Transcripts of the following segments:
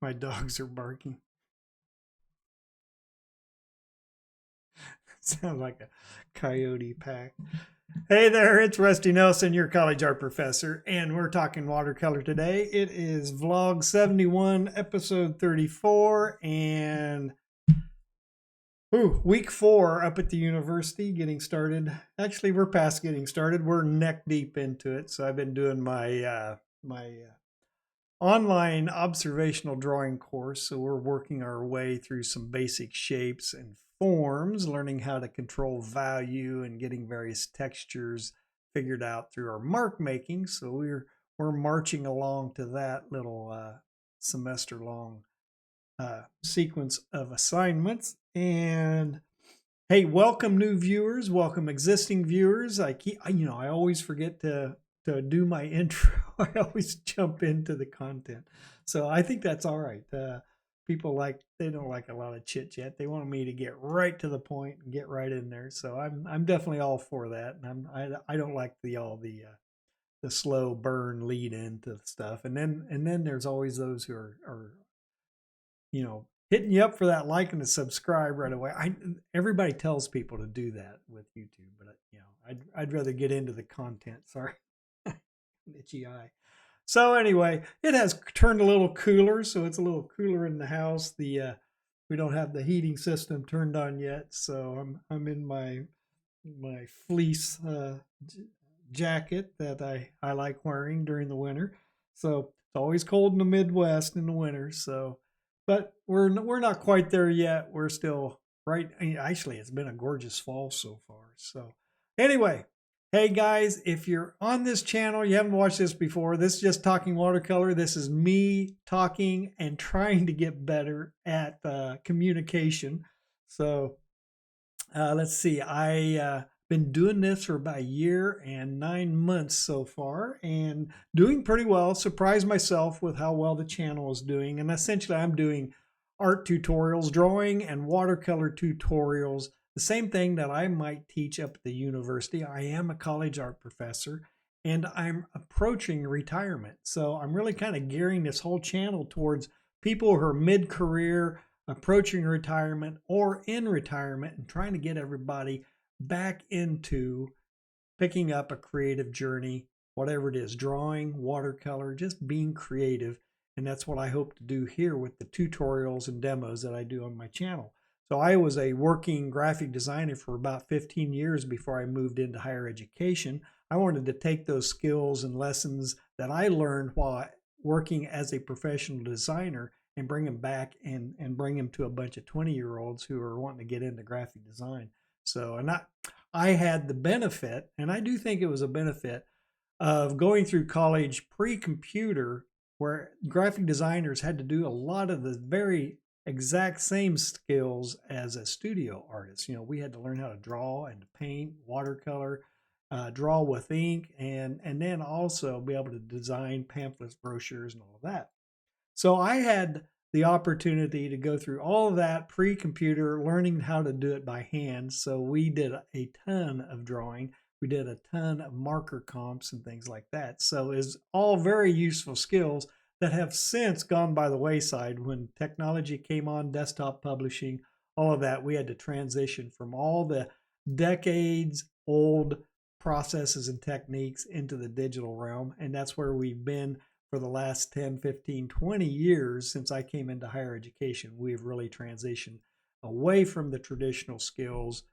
My dogs are barking. Sounds like a coyote pack. Hey there, it's Rusty Nelson, your college art professor, and we're talking watercolor today. It is vlog 71, episode 34, and week 4 up at the university, getting started. Actually, we're past getting started. We're neck deep into it. So I've been doing my online observational drawing course. So we're working our way through some basic shapes and forms, learning how to control value and getting various textures figured out through our mark making. So we're marching along to that little semester long sequence of assignments. And hey, welcome new viewers, welcome existing viewers. I always forget to do my intro. I always jump into the content. So I think that's all right. People they don't like a lot of chit chat. They want me to get right to the point and get right in there. So I'm definitely all for that. And I don't like the slow burn lead into stuff. And then there's always those who are hitting you up for that like and the subscribe right away. Everybody tells people to do that with YouTube, but I'd rather get into the content. Sorry, itchy eye. So anyway, it has turned a little cooler, so it's a little cooler in the house. We don't have the heating system turned on yet, so I'm in my fleece jacket that I like wearing during the winter. So it's always cold in the Midwest in the winter. So, but we're not quite there yet. We're still right. Actually, it's been a gorgeous fall so far. So anyway, hey guys, if you're on this channel, you haven't watched this before, this is just Talking Watercolor. This is me talking and trying to get better at communication. So let's see, I been doing this for about a year and 9 months so far and doing pretty well. Surprised myself with how well the channel is doing. And essentially I'm doing art tutorials, drawing and watercolor tutorials, the same thing that I might teach up at the university. I am a college art professor and I'm approaching retirement. So I'm really kind of gearing this whole channel towards people who are mid-career, approaching retirement or in retirement, and trying to get everybody back into picking up a creative journey, whatever it is, drawing, watercolor, just being creative. And that's what I hope to do here with the tutorials and demos that I do on my channel. So I was a working graphic designer for about 15 years before I moved into higher education. I wanted to take those skills and lessons that I learned while working as a professional designer and bring them back and bring them to a bunch of 20-year-olds who are wanting to get into graphic design. So, and I had the benefit, and I do think it was a benefit, of going through college pre-computer, where graphic designers had to do a lot of the very exact same skills as a studio artist. We had to learn how to draw and to paint, watercolor, draw with ink, and then also be able to design pamphlets, brochures, and all of that. So I had the opportunity to go through all of that pre-computer, learning how to do it by hand. So we did a ton of drawing. We did a ton of marker comps and things like that. So it's all very useful skills that have since gone by the wayside when technology came on, desktop publishing, all of that. We had to transition from all the decades old processes and techniques into the digital realm. And that's where we've been for the last 10, 15, 20 years since I came into higher education. We've really transitioned away from the traditional skills,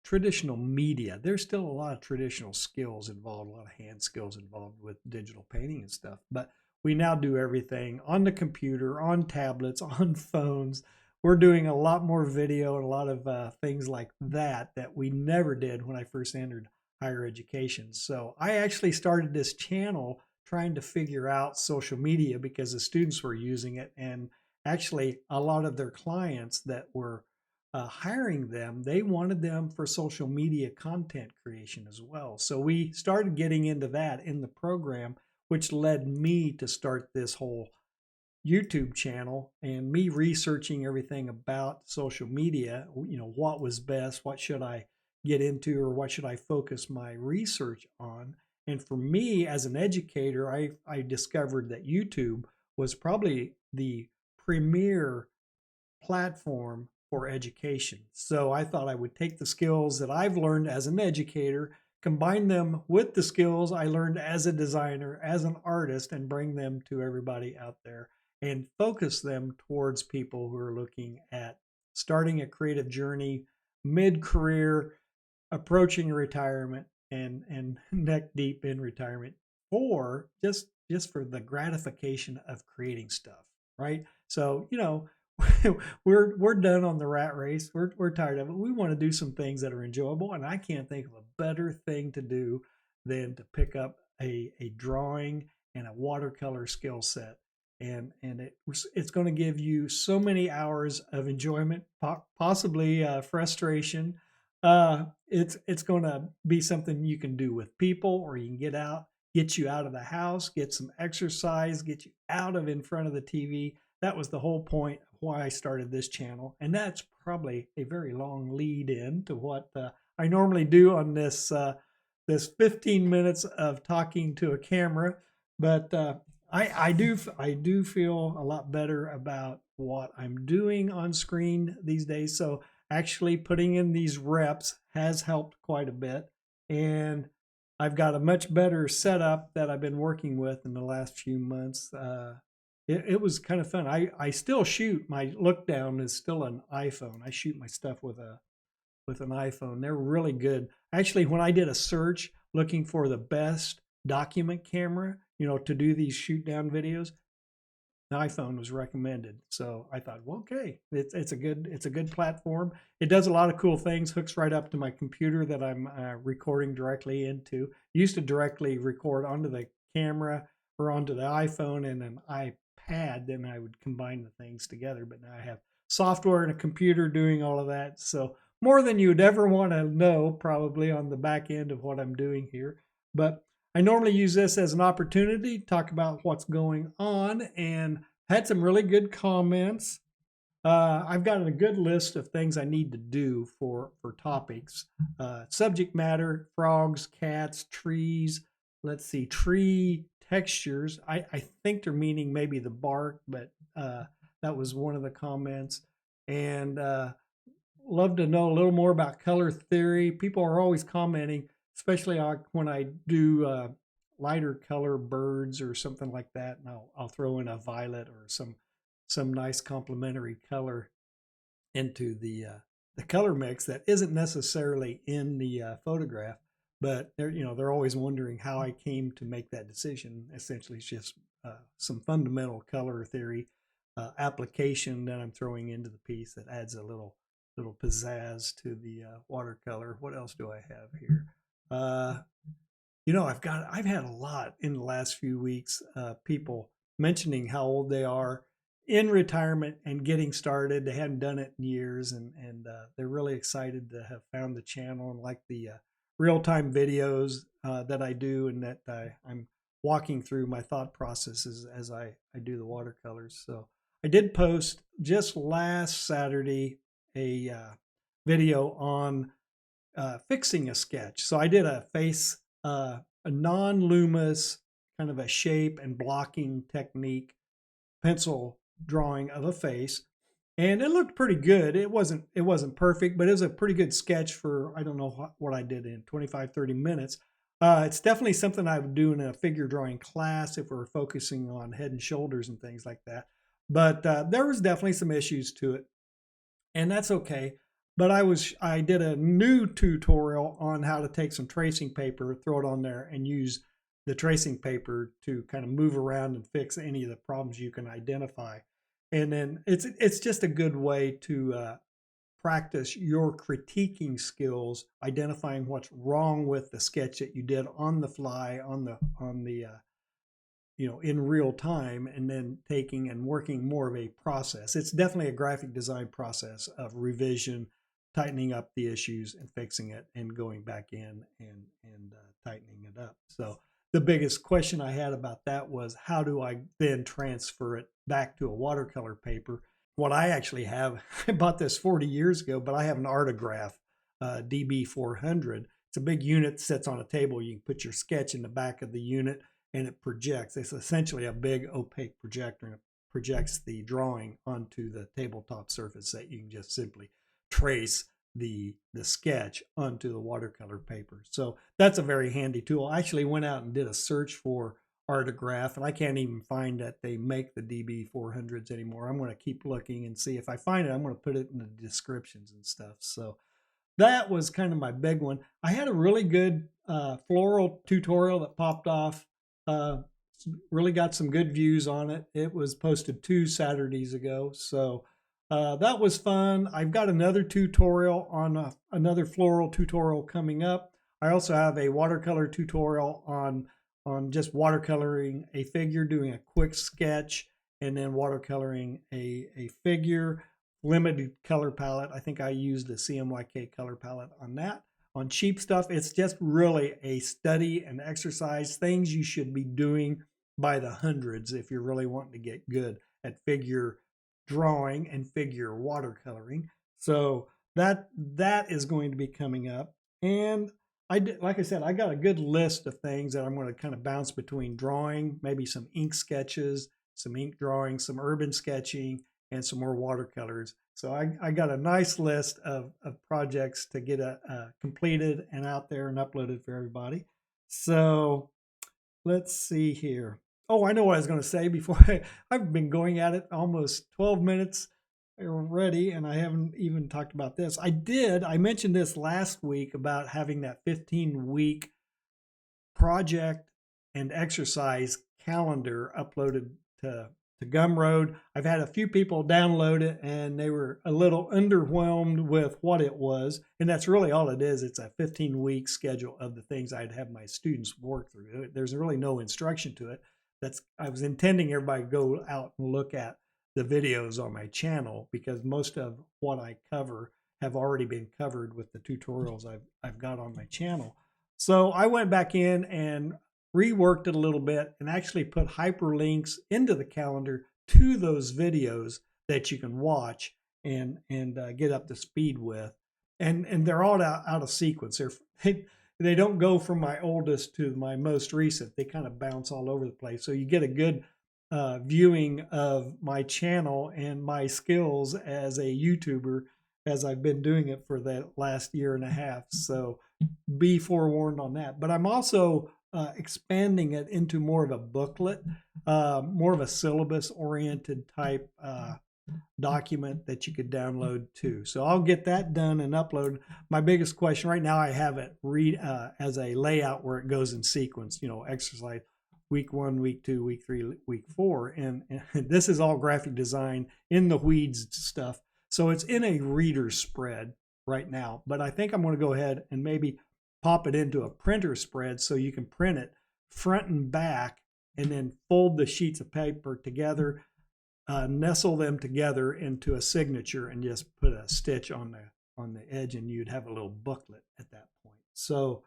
traditional media. There's still a lot of traditional skills involved, a lot of hand skills involved with digital painting and stuff. But we now do everything on the computer, on tablets, on phones. We're doing a lot more video and a lot of things like that we never did when I first entered higher education. So I actually started this channel trying to figure out social media because the students were using it, and actually a lot of their clients that were hiring them, they wanted them for social media content creation as well. So we started getting into that in the program, which led me to start this whole YouTube channel and me researching everything about social media, what was best, what should I get into, or what should I focus my research on. And for me as an educator, I discovered that YouTube was probably the premier platform for education. So I thought I would take the skills that I've learned as an educator, combine them with the skills I learned as a designer, as an artist, and bring them to everybody out there and focus them towards people who are looking at starting a creative journey, mid-career, approaching retirement, and neck deep in retirement, or just for the gratification of creating stuff, right? So, we're done on the rat race. We're tired of it. We want to do some things that are enjoyable, and I can't think of a better thing to do than to pick up a drawing and a watercolor skill set. And it's going to give you so many hours of enjoyment, possibly frustration. It's going to be something you can do with people, or you can get you out of the house, get some exercise, get you out of in front of the TV. That was the whole point of why I started this channel. And that's probably a very long lead in to what I normally do on this 15 minutes of talking to a camera. But I do feel a lot better about what I'm doing on screen these days. So actually putting in these reps has helped quite a bit. And I've got a much better setup that I've been working with in the last few months. It was kind of fun. I still shoot. My look down is still an iPhone. I shoot my stuff with an iPhone. They're really good. Actually, when I did a search looking for the best document camera, to do these shoot down videos, the iPhone was recommended. So I thought, well, okay, it's a good platform. It does a lot of cool things. Hooks right up to my computer that I'm recording directly into. Used to directly record onto the camera or onto the iPhone and an iPad. Then I would combine the things together. But now I have software and a computer doing all of that. So more than you'd ever want to know, probably, on the back end of what I'm doing here. But I normally use this as an opportunity to talk about what's going on, and had some really good comments. I've got a good list of things I need to do for topics. Subject matter: frogs, cats, trees. Let's see, tree textures. I think they're meaning maybe the bark, but that was one of the comments. And love to know a little more about color theory. People are always commenting, especially when I do lighter color birds or something like that, and I'll throw in a violet or some nice complementary color into the color mix that isn't necessarily in the photograph, but they're always wondering how I came to make that decision. Essentially, it's just some fundamental color theory application that I'm throwing into the piece that adds a little pizzazz to the watercolor. What else do I have here? I've had a lot in the last few weeks, people mentioning how old they are in retirement and getting started. They hadn't done it in years, and they're really excited to have found the channel and like the real-time videos that I do, and that I'm walking through my thought processes as I do the watercolors. So I did post just last Saturday a video on fixing a sketch. So I did a face, a non-luminous kind of a shape and blocking technique pencil drawing of a face, and it looked pretty good. It wasn't perfect, but it was a pretty good sketch for, I don't know what I did in 25-30 minutes. It's definitely something I would do in a figure drawing class if we're focusing on head and shoulders and things like that. But there was definitely some issues to it, and that's okay. But I did a new tutorial on how to take some tracing paper, throw it on there, and use the tracing paper to kind of move around and fix any of the problems you can identify. And then it's just a good way to practice your critiquing skills, identifying what's wrong with the sketch that you did on the fly, on the in real time, and then taking and working more of a process. It's definitely a graphic design process of revision, tightening up the issues and fixing it, and going back in and tightening it up. So the biggest question I had about that was, how do I then transfer it back to a watercolor paper? What I actually have, I bought this 40 years ago, but I have an Artograph DB400. It's a big unit that sits on a table. You can put your sketch in the back of the unit, and it projects. It's essentially a big opaque projector, and it projects the drawing onto the tabletop surface that you can just simply trace the sketch onto the watercolor paper. So that's a very handy tool. I actually went out and did a search for Artograph, and I can't even find that they make the DB400s anymore. I'm going to keep looking and see if I find it. I'm going to put it in the descriptions and stuff. So that was kind of my big one. I had a really good floral tutorial that popped off. Really got some good views on it. It was posted 2 Saturdays ago. So that was fun. I've got another tutorial on another floral tutorial coming up. I also have a watercolor tutorial on just watercoloring a figure, doing a quick sketch, and then watercoloring a figure. Limited color palette. I think I used the CMYK color palette on that. On cheap stuff, it's just really a study and exercise, things you should be doing by the hundreds if you're really wanting to get good at figure drawing and figure watercoloring. So that is going to be coming up. And like I said, I got a good list of things that I'm going to kind of bounce between drawing, maybe some ink sketches, some ink drawing, some urban sketching, and some more watercolors. So I got a nice list of projects to get completed and out there and uploaded for everybody. So let's see here. Oh, I know what I was going to say before. I've been going at it almost 12 minutes already, and I haven't even talked about this. I mentioned this last week about having that 15-week project and exercise calendar uploaded to Gumroad. I've had a few people download it, and they were a little underwhelmed with what it was. And that's really all it is. It's a 15-week schedule of the things I'd have my students work through. There's really no instruction to it. I was intending everybody to go out and look at the videos on my channel, because most of what I cover have already been covered with the tutorials I've got on my channel. So I went back in and reworked it a little bit and actually put hyperlinks into the calendar to those videos that you can watch and get up to speed with. And they're all out of sequence. They don't go from my oldest to my most recent. They kind of bounce all over the place. So you get a good viewing of my channel and my skills as a YouTuber, as I've been doing it for the last year and a half. So be forewarned on that. But I'm also expanding it into more of a booklet, more of a syllabus-oriented type document that you could download too. So I'll get that done and upload. My biggest question right now, I have it as a layout where it goes in sequence, exercise week 1, week 2, week 3, week 4. And this is all graphic design in the weeds stuff. So it's in a reader spread right now, but I think I'm going to go ahead and maybe pop it into a printer spread so you can print it front and back, and then fold the sheets of paper together, nestle them together into a signature, and just put a stitch on the edge, and you'd have a little booklet at that point. So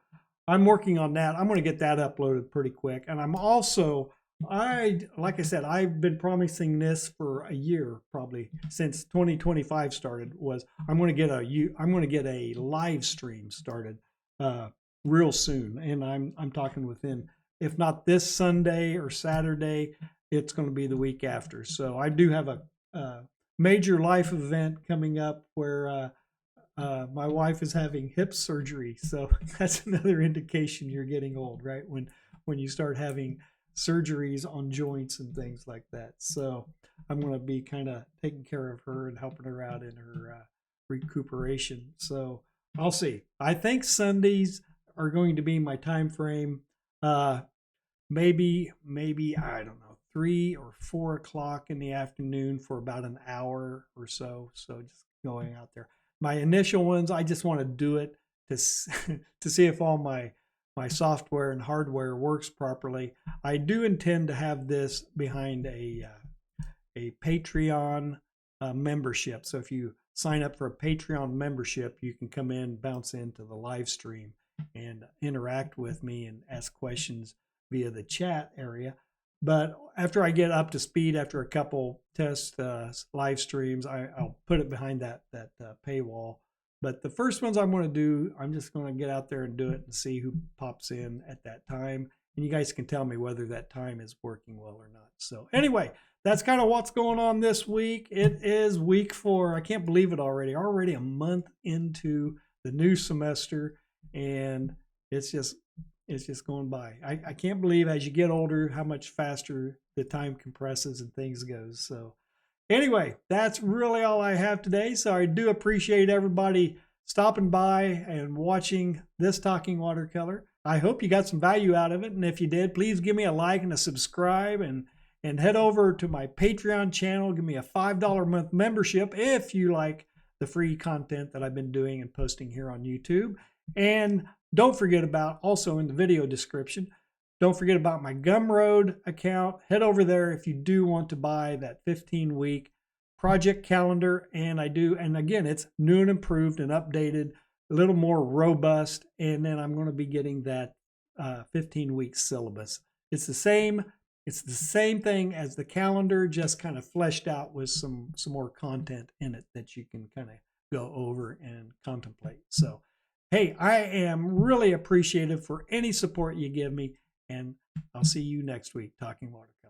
I'm working on that. I'm going to get that uploaded pretty quick. And I'm also, like I said, I've been promising this for a year, probably since 2025 started, was I'm going to get a live stream started real soon. And I'm talking within, if not this Sunday or Saturday, it's going to be the week after. So I do have a major life event coming up where my wife is having hip surgery. So that's another indication you're getting old, right? When you start having surgeries on joints and things like that. So I'm going to be kind of taking care of her and helping her out in her recuperation. So I'll see. I think Sundays are going to be my time frame. Maybe I don't know, 3 or 4 o'clock in the afternoon for about an hour or so. So just going out there. My initial ones, I just want to do it to see if all my software and hardware works properly. I do intend to have this behind a Patreon membership. So if you sign up for a Patreon membership, you can come in, bounce into the live stream, and interact with me and ask questions via the chat area. But after I get up to speed, after a couple test live streams, I'll put it behind that paywall. But the first ones I'm going to do, I'm just going to get out there and do it and see who pops in at that time. and you guys can tell me whether that time is working well or not. So anyway, that's kind of what's going on this week. It is week 4. I can't believe it already. Already a month into the new semester, and it's just going by. I can't believe as you get older how much faster the time compresses and things goes. So anyway, that's really all I have today. So I do appreciate everybody stopping by and watching this Talking Watercolor. I hope you got some value out of it. And if you did, please give me a like and a subscribe, and head over to my Patreon channel. Give me a $5 a month membership if you like the free content that I've been doing and posting here on YouTube. And don't forget about, also in the video description, don't forget about my Gumroad account. Head over there if you do want to buy that 15-week project calendar. And again, it's new and improved and updated, a little more robust. And then I'm going to be getting that 15-week syllabus. It's the same thing as the calendar, just kind of fleshed out with some more content in it that you can kind of go over and contemplate. So, hey, I am really appreciative for any support you give me, and I'll see you next week, Talking Watercolor.